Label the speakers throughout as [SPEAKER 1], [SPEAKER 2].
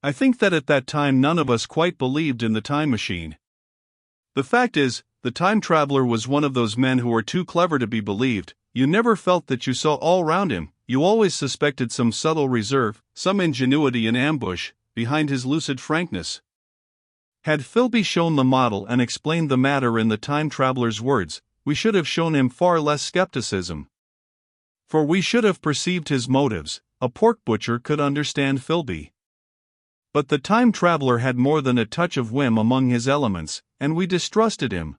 [SPEAKER 1] I think that at that time none of us quite believed in the time machine. The fact is, the time traveler was one of those men who were too clever to be believed. You never felt that you saw all round him, you always suspected some subtle reserve, some ingenuity in ambush, behind his lucid frankness. Had Philby shown the model and explained the matter in the time traveler's words, we should have shown him far less skepticism. For we should have perceived his motives. A pork butcher could understand Philby. But the time traveler had more than a touch of whim among his elements, and we distrusted him.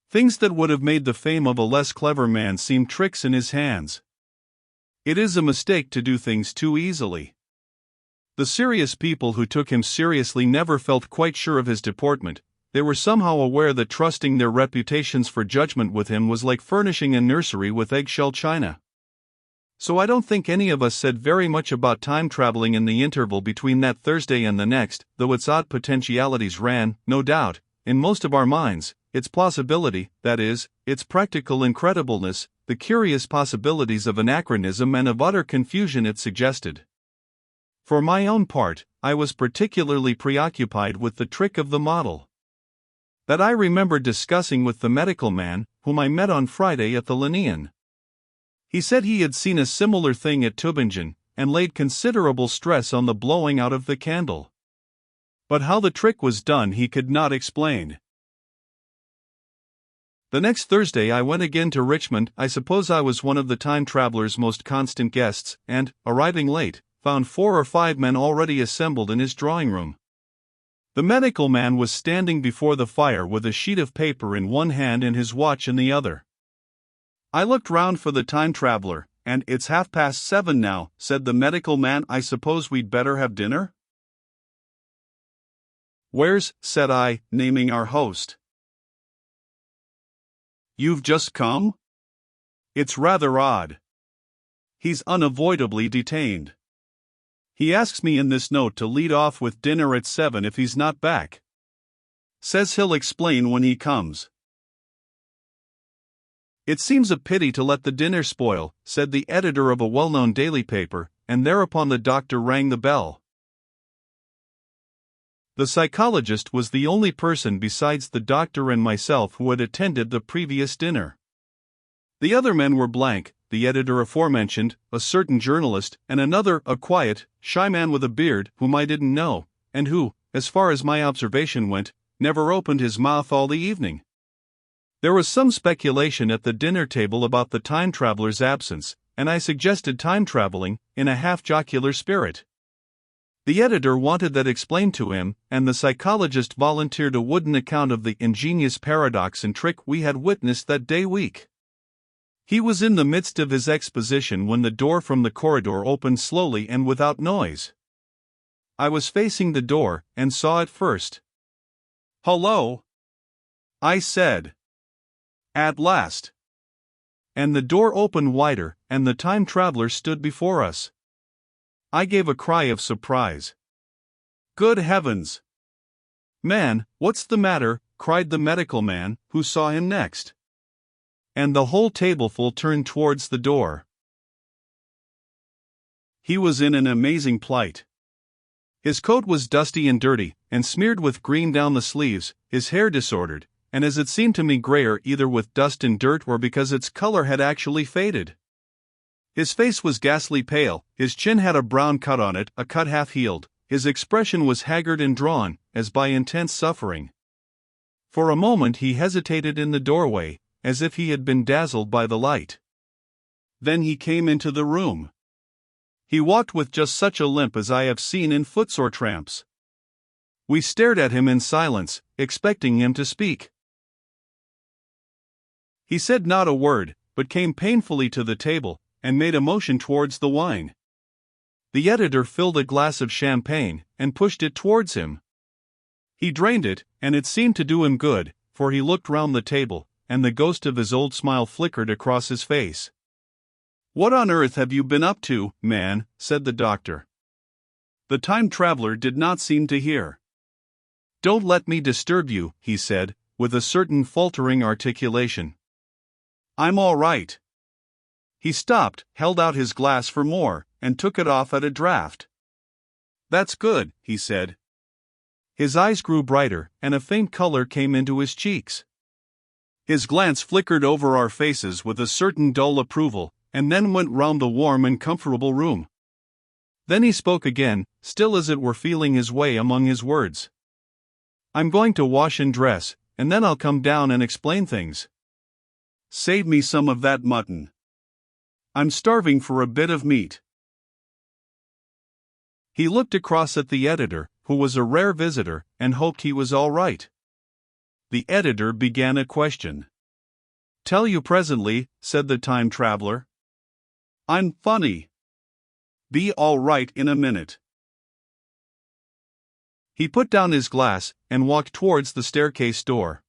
[SPEAKER 1] Things that would have made the fame of a less clever man seem tricks in his hands. It is a mistake to do things too easily. The serious people who took him seriously never felt quite sure of his deportment. They were somehow aware that trusting their reputations for judgment with him was like furnishing a nursery with eggshell china. So I don't think any of us said very much about time traveling in the interval between that Thursday and the next, though its odd potentialities ran, no doubt, in most of our minds, its plausibility, that is, its practical incredibleness, the curious possibilities of anachronism and of utter confusion it suggested. For my own part, I was particularly preoccupied with the trick of the model. That I remember discussing with the medical man, whom I met on Friday at the Linnean. He said he had seen a similar thing at Tübingen, and laid considerable stress on the blowing out of the candle. But how the trick was done he could not explain. The next Thursday I went again to Richmond. I suppose I was one of the time traveler's most constant guests, and, arriving late, found 4 or 5 men already assembled in his drawing room. The medical man was standing before the fire with a sheet of paper in one hand and his watch in the other. I looked round for the time traveler, and "It's 7:30 now," said the medical man. "I suppose we'd better have dinner?" "Where's," said I, naming our host. "You've just come? It's rather odd. He's unavoidably detained. He asks me in this note to lead off with dinner at 7 if he's not back. Says he'll explain when he comes." "It seems a pity to let the dinner spoil," said the editor of a well-known daily paper, and thereupon the doctor rang the bell. The psychologist was the only person besides the doctor and myself who had attended the previous dinner. The other men were blank, the editor aforementioned, a certain journalist, and another, a quiet, shy man with a beard, whom I didn't know, and who, as far as my observation went, never opened his mouth all the evening. There was some speculation at the dinner table about the time traveler's absence, and I suggested time traveling, in a half-jocular spirit. The editor wanted that explained to him, and the psychologist volunteered a wooden account of the ingenious paradox and trick we had witnessed that day week. He was in the midst of his exposition when the door from the corridor opened slowly and without noise. I was facing the door, and saw it first. "Hullo!" I said. "At last!" And the door opened wider, and the time traveler stood before us. I gave a cry of surprise. "Good heavens! Man, what's the matter?" cried the medical man, who saw him next. And the whole tableful turned towards the door. He was in an amazing plight. His coat was dusty and dirty, and smeared with green down the sleeves, his hair disordered, and as it seemed to me grayer either with dust and dirt or because its color had actually faded. His face was ghastly pale, his chin had a brown cut on it, a cut half-healed, his expression was haggard and drawn, as by intense suffering. For a moment he hesitated in the doorway, as if he had been dazzled by the light. Then he came into the room. He walked with just such a limp as I have seen in footsore tramps. We stared at him in silence, expecting him to speak. He said not a word, but came painfully to the table, and made a motion towards the wine. The editor filled a glass of champagne, and pushed it towards him. He drained it, and it seemed to do him good, for he looked round the table, and the ghost of his old smile flickered across his face. "What on earth have you been up to, man?" said the doctor. The time traveler did not seem to hear. "Don't let me disturb you," he said, with a certain faltering articulation. "I'm all right." He stopped, held out his glass for more, and took it off at a draught. "That's good," he said. His eyes grew brighter, and a faint color came into his cheeks. His glance flickered over our faces with a certain dull approval, and then went round the warm and comfortable room. Then he spoke again, still as it were feeling his way among his words. "I'm going to wash and dress, and then I'll come down and explain things. Save me some of that mutton. I'm starving for a bit of meat." He looked across at the editor, who was a rare visitor, and hoped he was all right. The editor began a question. "Tell you presently," said the time traveler. "I'm funny. Be all right in a minute." He put down his glass and walked towards the staircase door.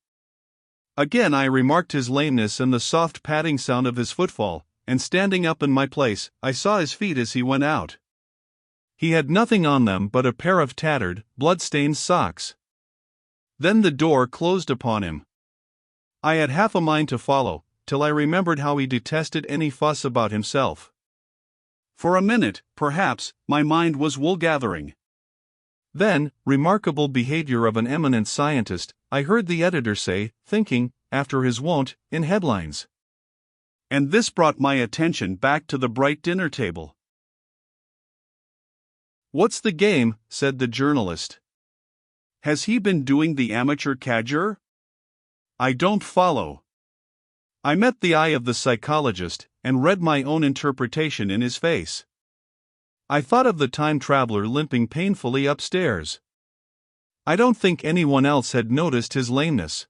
[SPEAKER 1] Again I remarked his lameness and the soft padding sound of his footfall, and standing up in my place, I saw his feet as he went out. He had nothing on them but a pair of tattered, blood-stained socks. Then the door closed upon him. I had half a mind to follow, till I remembered how he detested any fuss about himself. For a minute, perhaps, my mind was wool-gathering. Then, remarkable behavior of an eminent scientist, I heard the editor say, thinking, after his wont, in headlines. And this brought my attention back to the bright dinner table. "What's the game?" said the journalist. "Has he been doing the amateur cadger? I don't follow." I met the eye of the psychologist, and read my own interpretation in his face. I thought of the time traveler limping painfully upstairs. I don't think anyone else had noticed his lameness.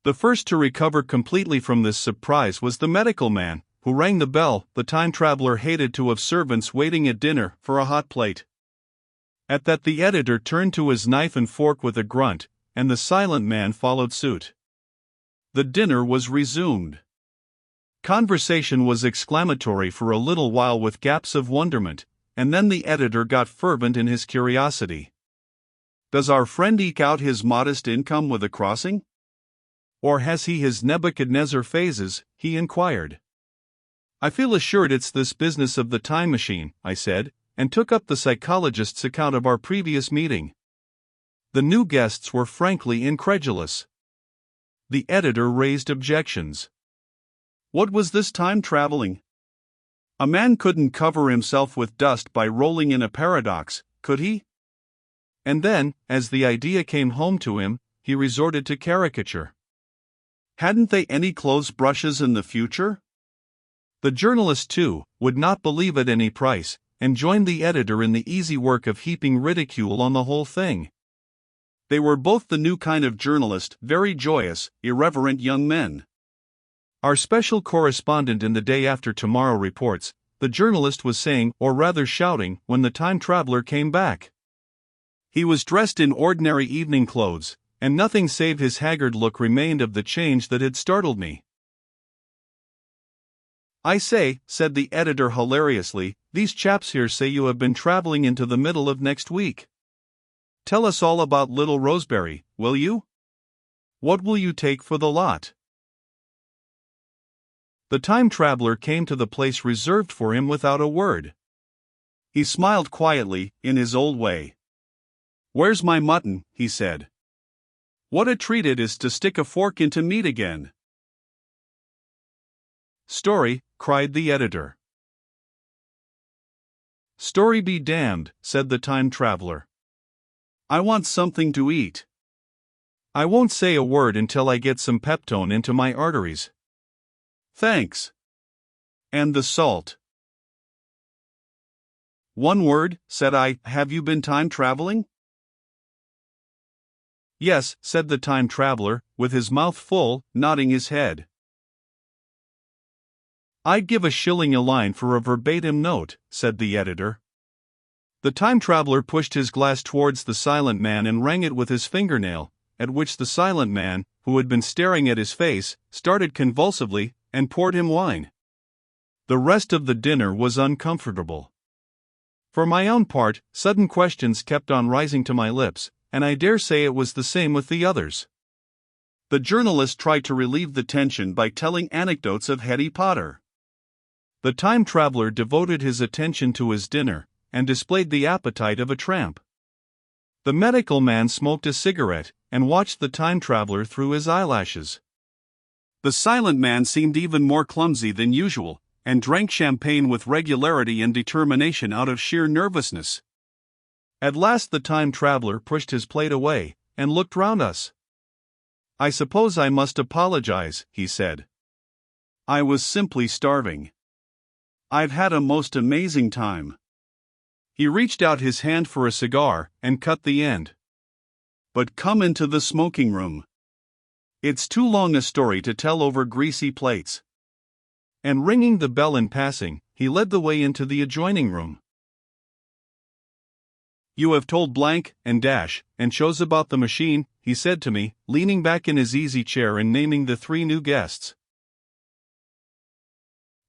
[SPEAKER 1] The first to recover completely from this surprise was the medical man, who rang the bell. The time traveler hated to have servants waiting at dinner for a hot plate. At that the editor turned to his knife and fork with a grunt, and the silent man followed suit. The dinner was resumed. Conversation was exclamatory for a little while with gaps of wonderment, and then the editor got fervent in his curiosity. "Does our friend eke out his modest income with a crossing? Or has he his Nebuchadnezzar phases?" he inquired. "I feel assured it's this business of the time machine," I said, and took up the psychologist's account of our previous meeting. The new guests were frankly incredulous. The editor raised objections. What was this time traveling? A man couldn't cover himself with dust by rolling in a paradox, could he? And then, as the idea came home to him, he resorted to caricature. Hadn't they any clothes brushes in the future? The journalist, too, would not believe at any price, and joined the editor in the easy work of heaping ridicule on the whole thing. They were both the new kind of journalist, very joyous, irreverent young men. Our special correspondent in the Day After Tomorrow reports, the journalist was saying, or rather shouting, when the time traveler came back. He was dressed in ordinary evening clothes, and nothing save his haggard look remained of the change that had startled me. "I say," said the editor hilariously, "these chaps here say you have been traveling into the middle of next week. Tell us all about little Roseberry, will you? What will you take for the lot?" The time traveler came to the place reserved for him without a word. He smiled quietly, in his old way. "Where's my mutton?" he said. "What a treat it is to stick a fork into meat again." "Story," cried the editor. "Story be damned," said the time traveler. "I want something to eat. I won't say a word until I get some peptone into my arteries." "Thanks. And the salt." "One word," said I, "have you been time traveling?" "Yes," said the time traveler, with his mouth full, nodding his head. "I'd give $1 a line for a verbatim note," said the editor. The time traveler pushed his glass towards the silent man and rang it with his fingernail, at which the silent man, who had been staring at his face, started convulsively, and poured him wine. The rest of the dinner was uncomfortable. For my own part, sudden questions kept on rising to my lips, and I dare say it was the same with the others. The journalist tried to relieve the tension by telling anecdotes of Hetty Potter. The time traveler devoted his attention to his dinner, and displayed the appetite of a tramp. The medical man smoked a cigarette and watched the time traveler through his eyelashes. The silent man seemed even more clumsy than usual, and drank champagne with regularity and determination out of sheer nervousness. At last the time traveler pushed his plate away and looked round us. "I suppose I must apologize," he said. "I was simply starving. I've had a most amazing time." He reached out his hand for a cigar and cut the end. "But come into the smoking room. It's too long a story to tell over greasy plates." And ringing the bell in passing, he led the way into the adjoining room. "You have told blank and dash and shows about the machine," he said to me, leaning back in his easy chair and naming the 3 new guests.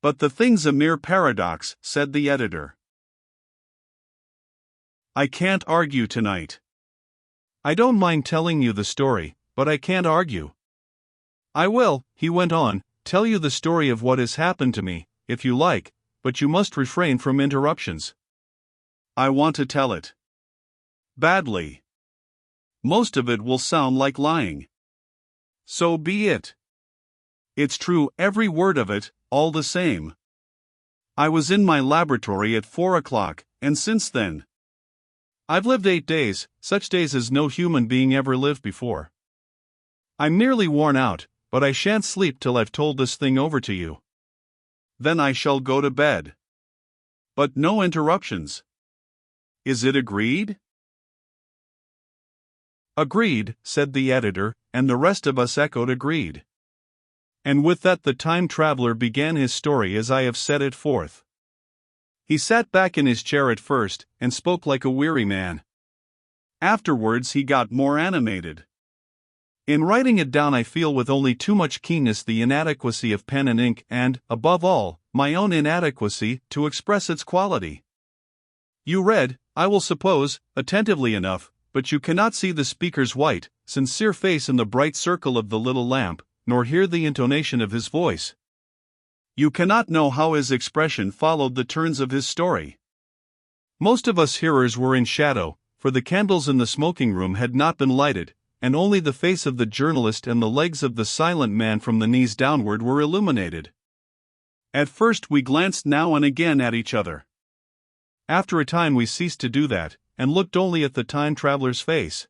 [SPEAKER 1] "But the thing's a mere paradox," said the editor. "I can't argue tonight." "I don't mind telling you the story, but I can't argue." "I will," he went on, "tell you the story of what has happened to me, if you like, but you must refrain from interruptions." "I want to tell it. Badly. Most of it will sound like lying. So be it. It's true, every word of it, all the same. I was in my laboratory at 4 o'clock, and since then, I've lived 8 days, such days as no human being ever lived before. I'm nearly worn out, but I shan't sleep till I've told this thing over to you. Then I shall go to bed. But no interruptions. Is it agreed?" "Agreed," said the editor, and the rest of us echoed agreed. And with that the time traveler began his story as I have set it forth. He sat back in his chair at first, and spoke like a weary man. Afterwards he got more animated. In writing it down I feel with only too much keenness the inadequacy of pen and ink and, above all, my own inadequacy to express its quality. You read, I will suppose, attentively enough, but you cannot see the speaker's white, sincere face in the bright circle of the little lamp, nor hear the intonation of his voice. You cannot know how his expression followed the turns of his story. Most of us hearers were in shadow, for the candles in the smoking room had not been lighted, and only the face of the journalist and the legs of the silent man from the knees downward were illuminated. At first we glanced now and again at each other. After a time we ceased to do that, and looked only at the time traveler's face.